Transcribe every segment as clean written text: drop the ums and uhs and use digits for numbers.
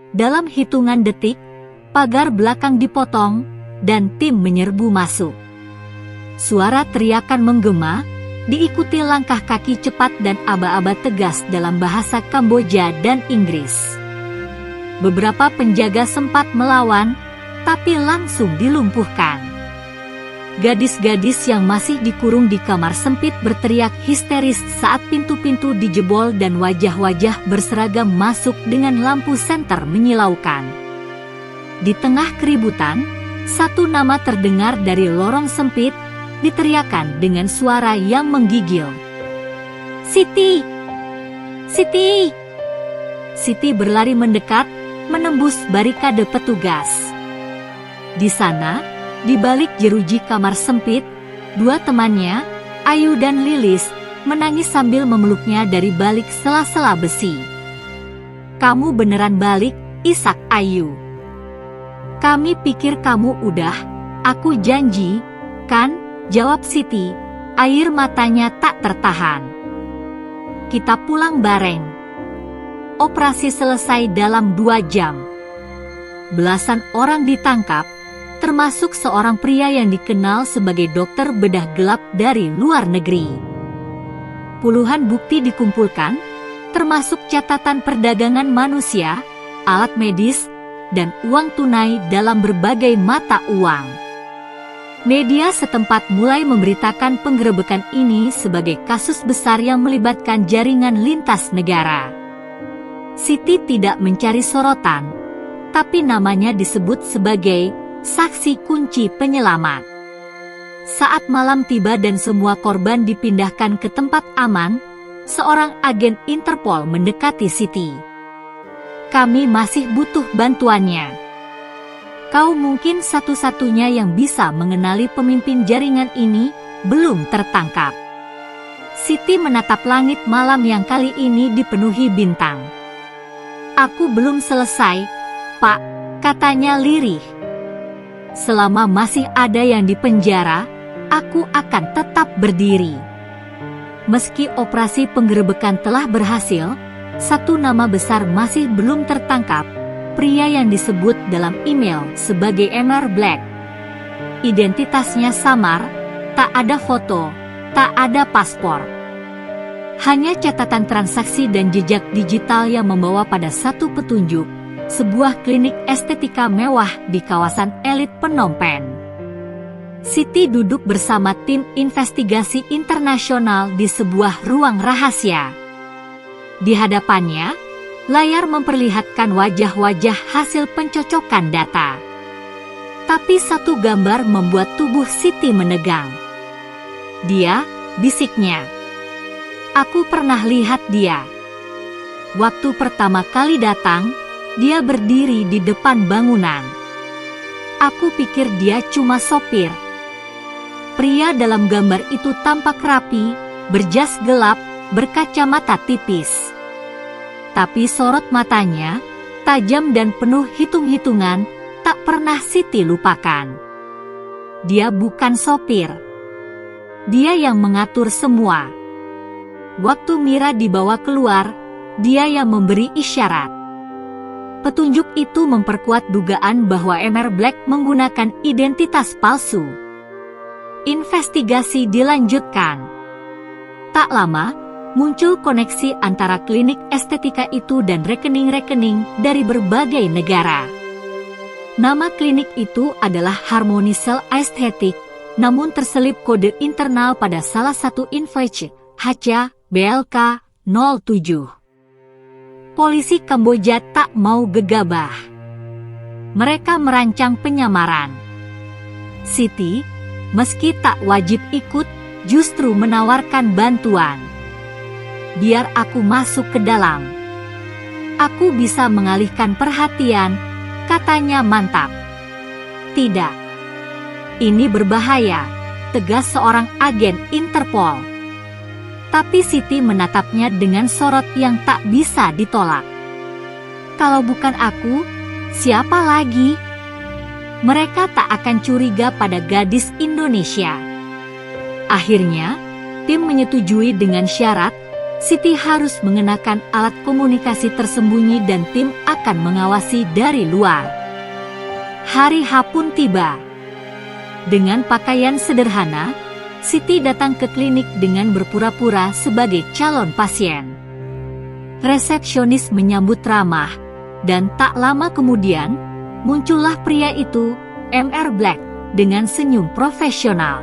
Dalam hitungan detik, pagar belakang dipotong, dan tim menyerbu masuk. Suara teriakan menggema, diikuti langkah kaki cepat dan aba-aba tegas dalam bahasa Kamboja dan Inggris. Beberapa penjaga sempat melawan, tapi langsung dilumpuhkan. Gadis-gadis yang masih dikurung di kamar sempit berteriak histeris saat pintu-pintu dijebol dan wajah-wajah berseragam masuk dengan lampu senter menyilaukan. Di tengah keributan, satu nama terdengar dari lorong sempit, diteriakan dengan suara yang menggigil. "Siti! Siti!" Siti berlari mendekat, menembus barikade petugas. Di sana, di balik jeruji kamar sempit, dua temannya, Ayu dan Lilis, menangis sambil memeluknya dari balik sela-sela besi. "Kamu beneran balik, Isak Ayu? Kami pikir kamu udah, aku janji, kan?" jawab Siti, air matanya tak tertahan. "Kita pulang bareng." Operasi selesai dalam 2 jam. Belasan orang ditangkap, termasuk seorang pria yang dikenal sebagai dokter bedah gelap dari luar negeri. Puluhan bukti dikumpulkan, termasuk catatan perdagangan manusia, alat medis, dan uang tunai dalam berbagai mata uang. Media setempat mulai memberitakan penggerebekan ini sebagai kasus besar yang melibatkan jaringan lintas negara. Siti tidak mencari sorotan, tapi namanya disebut sebagai saksi kunci penyelamat. Saat malam tiba dan semua korban dipindahkan ke tempat aman, seorang agen Interpol mendekati Siti. "Kami masih butuh bantuannya. Kau mungkin satu-satunya yang bisa mengenali pemimpin jaringan ini, belum tertangkap." Siti menatap langit malam yang kali ini dipenuhi bintang. "Aku belum selesai, Pak," katanya lirih. "Selama masih ada yang dipenjara, aku akan tetap berdiri." Meski operasi penggerebekan telah berhasil, satu nama besar masih belum tertangkap, pria yang disebut dalam email sebagai Emmer Black. Identitasnya samar, tak ada foto, tak ada paspor. Hanya catatan transaksi dan jejak digital yang membawa pada satu petunjuk, sebuah klinik estetika mewah di kawasan elit Phnom Penh. Siti duduk bersama tim investigasi internasional di sebuah ruang rahasia. Di hadapannya, layar memperlihatkan wajah-wajah hasil pencocokan data. Tapi satu gambar membuat tubuh Siti menegang. "Dia," bisiknya. "Aku pernah lihat dia. Waktu pertama kali datang, dia berdiri di depan bangunan. Aku pikir dia cuma sopir." Pria dalam gambar itu tampak rapi, berjas gelap, berkacamata tipis. Tapi sorot matanya, tajam dan penuh hitung-hitungan, tak pernah Siti lupakan. Dia bukan sopir. Dia yang mengatur semua. Waktu Mira dibawa keluar, dia yang memberi isyarat. Petunjuk itu memperkuat dugaan bahwa Emmer Black menggunakan identitas palsu. Investigasi dilanjutkan. Tak lama, muncul koneksi antara klinik estetika itu dan rekening-rekening dari berbagai negara. Nama klinik itu adalah Harmony Cell Aesthetic, namun terselip kode internal pada salah satu invoice, HCA BLK 07. Polisi Kamboja tak mau gegabah. Mereka merancang penyamaran. Siti, meski tak wajib ikut, justru menawarkan bantuan. "Biar aku masuk ke dalam. Aku bisa mengalihkan perhatian," katanya mantap. "Tidak. Ini berbahaya," tegas seorang agen Interpol. Tapi Siti menatapnya dengan sorot yang tak bisa ditolak. "Kalau bukan aku, siapa lagi?" Mereka tak akan curiga pada gadis Indonesia. Akhirnya, tim menyetujui dengan syarat, Siti harus mengenakan alat komunikasi tersembunyi dan tim akan mengawasi dari luar. Hari H pun tiba. Dengan pakaian sederhana, Siti datang ke klinik dengan berpura-pura sebagai calon pasien. Resepsionis menyambut ramah, dan tak lama kemudian, muncullah pria itu, Mr. Black, dengan senyum profesional.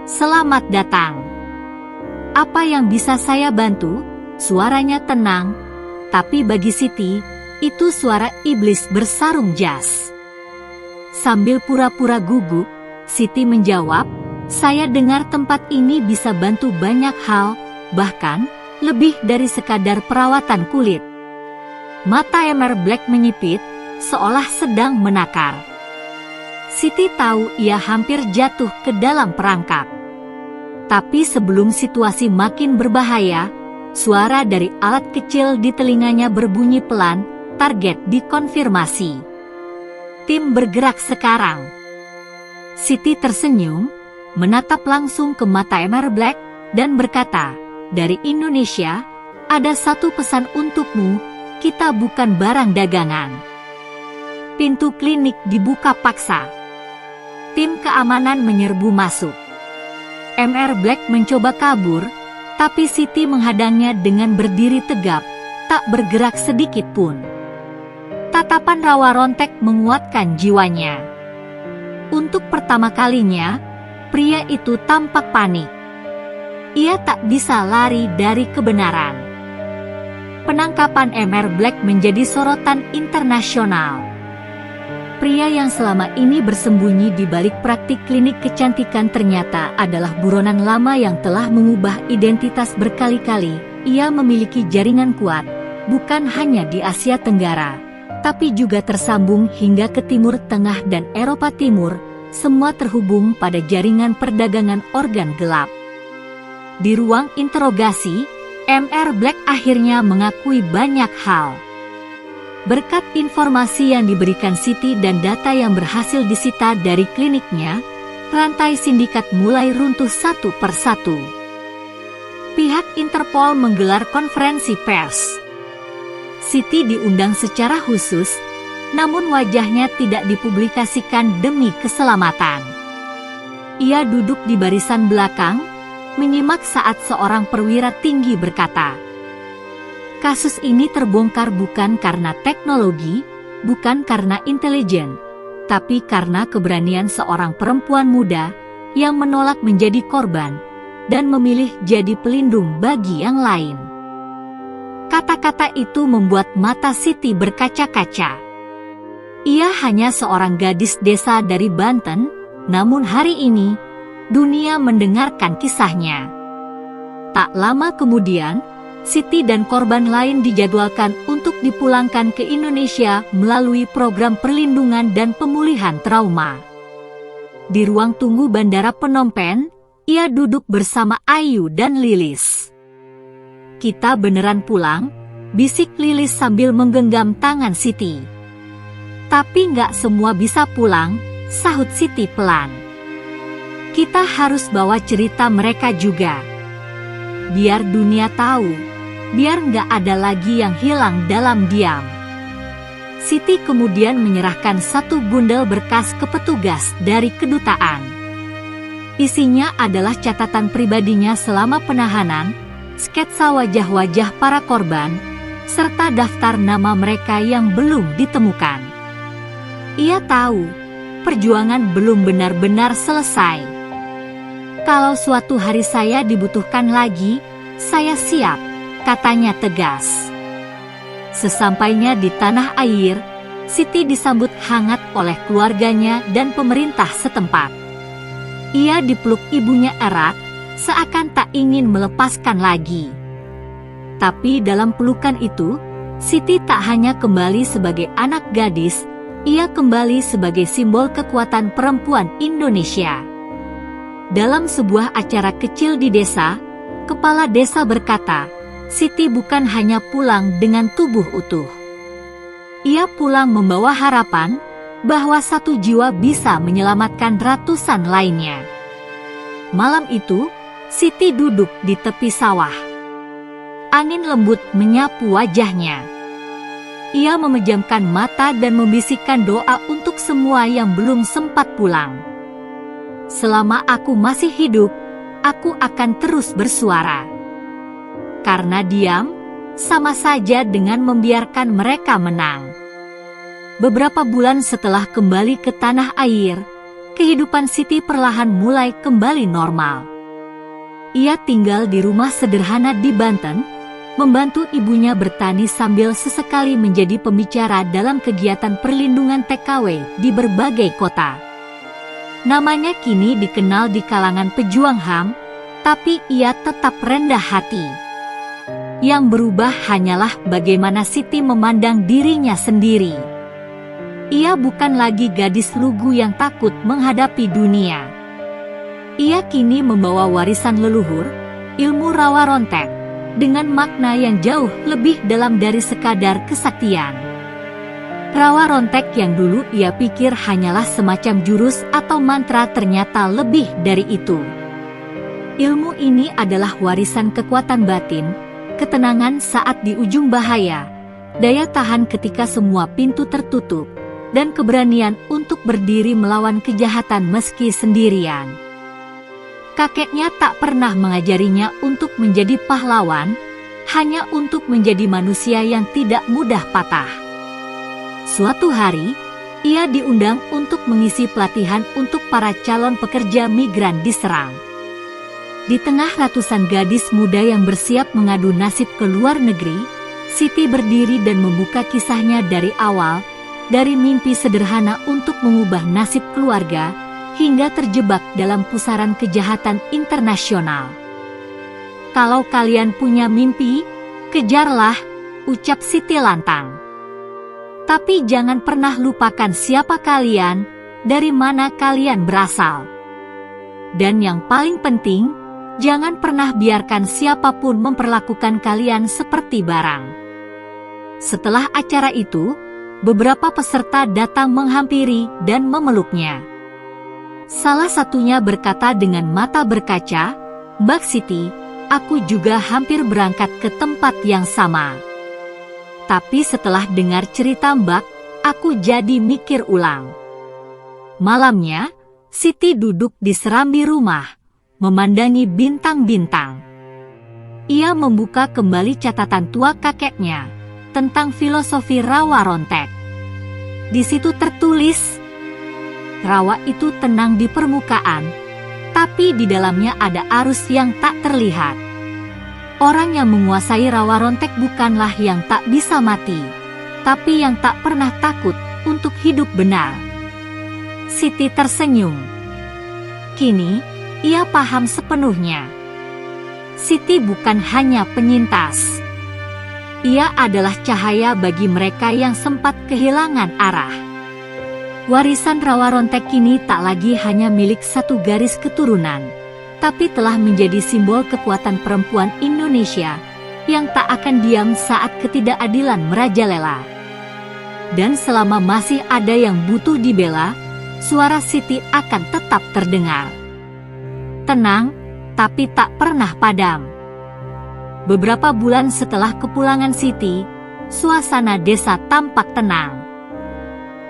"Selamat datang. Apa yang bisa saya bantu?" Suaranya tenang, tapi bagi Siti, itu suara iblis bersarung jas. Sambil pura-pura gugup, Siti menjawab, "Saya dengar tempat ini bisa bantu banyak hal, bahkan lebih dari sekadar perawatan kulit." Mata Mr. Black menyipit, seolah sedang menakar. Siti tahu ia hampir jatuh ke dalam perangkap. Tapi sebelum situasi makin berbahaya, suara dari alat kecil di telinganya berbunyi pelan, "Target dikonfirmasi. Tim bergerak sekarang." Siti tersenyum, menatap langsung ke mata Mr. Black, dan berkata, "Dari Indonesia, ada satu pesan untukmu, kita bukan barang dagangan." Pintu klinik dibuka paksa. Tim keamanan menyerbu masuk. Mr. Black mencoba kabur, tapi Siti menghadangnya dengan berdiri tegap, tak bergerak sedikit pun. Tatapan rawa rontek menguatkan jiwanya. Untuk pertama kalinya, pria itu tampak panik. Ia tak bisa lari dari kebenaran. Penangkapan Mr. Black menjadi sorotan internasional. Pria yang selama ini bersembunyi di balik praktik klinik kecantikan ternyata adalah buronan lama yang telah mengubah identitas berkali-kali. Ia memiliki jaringan kuat, bukan hanya di Asia Tenggara, tapi juga tersambung hingga ke Timur Tengah dan Eropa Timur, semua terhubung pada jaringan perdagangan organ gelap. Di ruang interogasi, Mr. Black akhirnya mengakui banyak hal. Berkat informasi yang diberikan Siti dan data yang berhasil disita dari kliniknya, rantai sindikat mulai runtuh satu persatu. Pihak Interpol menggelar konferensi pers. Siti diundang secara khusus, namun wajahnya tidak dipublikasikan demi keselamatan. Ia duduk di barisan belakang, menyimak saat seorang perwira tinggi berkata, "Kasus ini terbongkar bukan karena teknologi, bukan karena intelijen, tapi karena keberanian seorang perempuan muda yang menolak menjadi korban dan memilih jadi pelindung bagi yang lain." Kata-kata itu membuat mata Siti berkaca-kaca. Ia hanya seorang gadis desa dari Banten, namun hari ini, dunia mendengarkan kisahnya. Tak lama kemudian, Siti dan korban lain dijadwalkan untuk dipulangkan ke Indonesia melalui program perlindungan dan pemulihan trauma. Di ruang tunggu Bandara Phnom Penh, ia duduk bersama Ayu dan Lilis. "Kita beneran pulang?" bisik Lilis sambil menggenggam tangan Siti. "Tapi nggak semua bisa pulang," sahut Siti pelan. "Kita harus bawa cerita mereka juga. Biar dunia tahu. Biar nggak ada lagi yang hilang dalam diam." Siti kemudian menyerahkan satu bundel berkas ke petugas dari kedutaan. Isinya adalah catatan pribadinya selama penahanan, sketsa wajah-wajah para korban, serta daftar nama mereka yang belum ditemukan. Ia tahu, perjuangan belum benar-benar selesai. "Kalau suatu hari saya dibutuhkan lagi, saya siap," katanya tegas. Sesampainya di tanah air, Siti disambut hangat oleh keluarganya dan pemerintah setempat. Ia dipeluk ibunya erat, seakan tak ingin melepaskan lagi. Tapi dalam pelukan itu, Siti tak hanya kembali sebagai anak gadis, ia kembali sebagai simbol kekuatan perempuan Indonesia. Dalam sebuah acara kecil di desa, kepala desa berkata, "Siti bukan hanya pulang dengan tubuh utuh. Ia pulang membawa harapan bahwa satu jiwa bisa menyelamatkan ratusan lainnya." Malam itu, Siti duduk di tepi sawah. Angin lembut menyapu wajahnya. Ia memejamkan mata dan membisikkan doa untuk semua yang belum sempat pulang. Selama aku masih hidup, aku akan terus bersuara. Karena diam, sama saja dengan membiarkan mereka menang. Beberapa bulan setelah kembali ke tanah air, kehidupan Siti perlahan mulai kembali normal. Ia tinggal di rumah sederhana di Banten, membantu ibunya bertani sambil sesekali menjadi pembicara dalam kegiatan perlindungan TKW di berbagai kota. Namanya kini dikenal di kalangan pejuang HAM, tapi ia tetap rendah hati. Yang berubah hanyalah bagaimana Siti memandang dirinya sendiri. Ia bukan lagi gadis lugu yang takut menghadapi dunia. Ia kini membawa warisan leluhur, ilmu rawa rontek, dengan makna yang jauh lebih dalam dari sekadar kesaktian. Rawa rontek yang dulu ia pikir hanyalah semacam jurus atau mantra ternyata lebih dari itu. Ilmu ini adalah warisan kekuatan batin, ketenangan saat di ujung bahaya, daya tahan ketika semua pintu tertutup, dan keberanian untuk berdiri melawan kejahatan meski sendirian. Kakeknya tak pernah mengajarinya untuk menjadi pahlawan, hanya untuk menjadi manusia yang tidak mudah patah. Suatu hari, ia diundang untuk mengisi pelatihan untuk para calon pekerja migran di Serang. Di tengah ratusan gadis muda yang bersiap mengadu nasib ke luar negeri, Siti berdiri dan membuka kisahnya dari awal, dari mimpi sederhana untuk mengubah nasib keluarga, hingga terjebak dalam pusaran kejahatan internasional. Kalau kalian punya mimpi, kejarlah, ucap Siti lantang. Tapi jangan pernah lupakan siapa kalian, dari mana kalian berasal. Dan yang paling penting, jangan pernah biarkan siapapun memperlakukan kalian seperti barang. Setelah acara itu, beberapa peserta datang menghampiri dan memeluknya. Salah satunya berkata dengan mata berkaca, "Mbak Siti, aku juga hampir berangkat ke tempat yang sama. Tapi setelah dengar cerita Mbak, aku jadi mikir ulang." Malamnya, Siti duduk di serambi rumah, memandangi bintang-bintang. Ia membuka kembali catatan tua kakeknya tentang filosofi rawa rontek. Di situ tertulis, rawa itu tenang di permukaan, tapi di dalamnya ada arus yang tak terlihat. Orang yang menguasai rawa rontek bukanlah yang tak bisa mati, tapi yang tak pernah takut untuk hidup benar. Siti tersenyum. Kini, ia paham sepenuhnya. Siti bukan hanya penyintas. Ia adalah cahaya bagi mereka yang sempat kehilangan arah. Warisan rawa rontek kini tak lagi hanya milik satu garis keturunan, tapi telah menjadi simbol kekuatan perempuan Indonesia yang tak akan diam saat ketidakadilan merajalela. Dan selama masih ada yang butuh dibela, suara Siti akan tetap terdengar. Tenang, tapi tak pernah padam. Beberapa bulan setelah kepulangan Siti, suasana desa tampak tenang.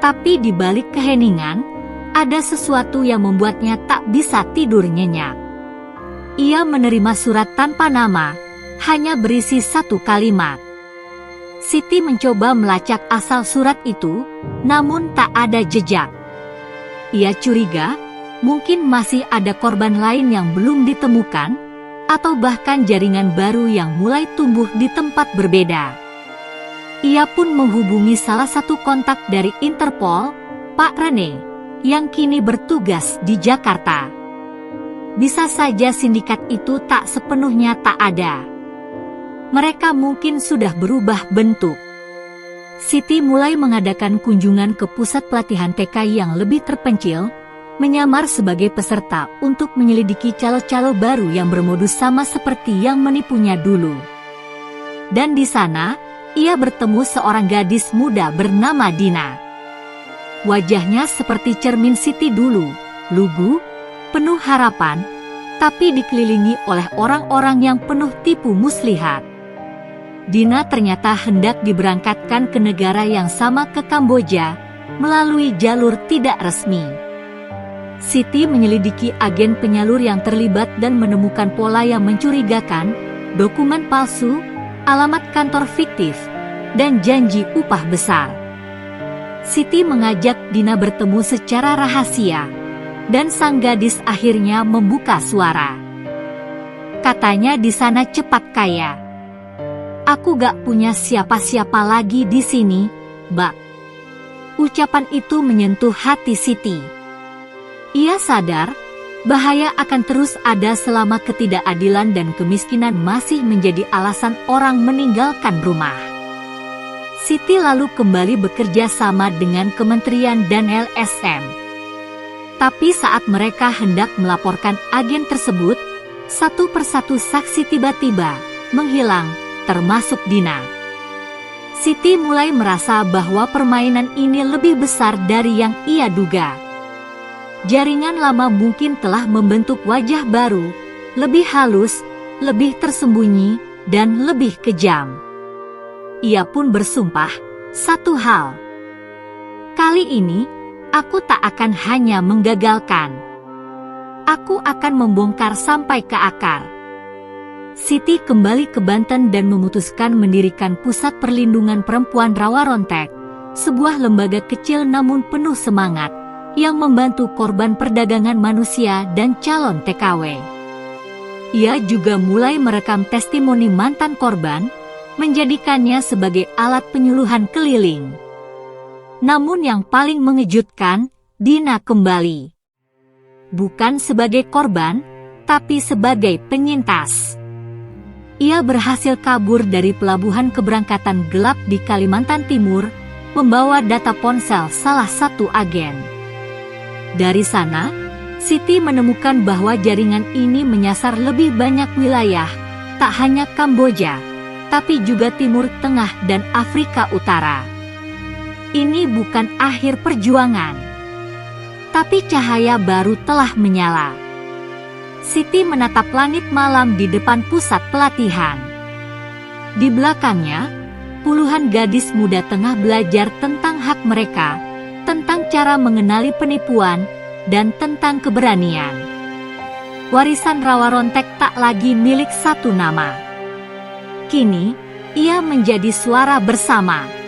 Tapi di balik keheningan, ada sesuatu yang membuatnya tak bisa tidur nyenyak. Ia menerima surat tanpa nama, hanya berisi satu kalimat. Siti mencoba melacak asal surat itu, namun tak ada jejak. Ia curiga, mungkin masih ada korban lain yang belum ditemukan, atau bahkan jaringan baru yang mulai tumbuh di tempat berbeda. Ia pun menghubungi salah satu kontak dari Interpol, Pak Rene, yang kini bertugas di Jakarta. Bisa saja sindikat itu tak sepenuhnya tak ada. Mereka mungkin sudah berubah bentuk. Siti mulai mengadakan kunjungan ke pusat pelatihan TKI yang lebih terpencil, menyamar sebagai peserta untuk menyelidiki calo-calo baru yang bermodus sama seperti yang menipunya dulu. Dan di sana, ia bertemu seorang gadis muda bernama Dina. Wajahnya seperti cermin Siti dulu, lugu, penuh harapan, tapi dikelilingi oleh orang-orang yang penuh tipu muslihat. Dina ternyata hendak diberangkatkan ke negara yang sama, ke Kamboja, melalui jalur tidak resmi. Siti menyelidiki agen penyalur yang terlibat dan menemukan pola yang mencurigakan, dokumen palsu, alamat kantor fiktif, dan janji upah besar. Siti mengajak Dina bertemu secara rahasia, dan sang gadis akhirnya membuka suara. Katanya di sana cepat kaya. Aku gak punya siapa-siapa lagi di sini, Bak. Ucapan itu menyentuh hati Siti. Ia sadar bahaya akan terus ada selama ketidakadilan dan kemiskinan masih menjadi alasan orang meninggalkan rumah. Siti lalu kembali bekerja sama dengan kementerian dan LSM. Tapi saat mereka hendak melaporkan agen tersebut, satu persatu saksi tiba-tiba menghilang, termasuk Dina. Siti mulai merasa bahwa permainan ini lebih besar dari yang ia duga. Jaringan lama mungkin telah membentuk wajah baru, lebih halus, lebih tersembunyi, dan lebih kejam. Ia pun bersumpah satu hal. Kali ini, aku tak akan hanya menggagalkan. Aku akan membongkar sampai ke akar. Siti kembali ke Banten dan memutuskan mendirikan Pusat Perlindungan Perempuan Rawarontek, sebuah lembaga kecil namun penuh semangat, yang membantu korban perdagangan manusia dan calon TKW. Ia juga mulai merekam testimoni mantan korban, menjadikannya sebagai alat penyuluhan keliling. Namun yang paling mengejutkan, Dina kembali. Bukan sebagai korban, tapi sebagai penyintas. Ia berhasil kabur dari pelabuhan keberangkatan gelap di Kalimantan Timur, membawa data ponsel salah satu agen. Dari sana, Siti menemukan bahwa jaringan ini menyasar lebih banyak wilayah, tak hanya Kamboja, tapi juga Timur Tengah dan Afrika Utara. Ini bukan akhir perjuangan, tapi cahaya baru telah menyala. Siti menatap langit malam di depan pusat pelatihan. Di belakangnya, puluhan gadis muda tengah belajar tentang hak mereka, tentang cara mengenali penipuan, dan tentang keberanian. Warisan Rawarontek tak lagi milik satu nama. Kini, ia menjadi suara bersama.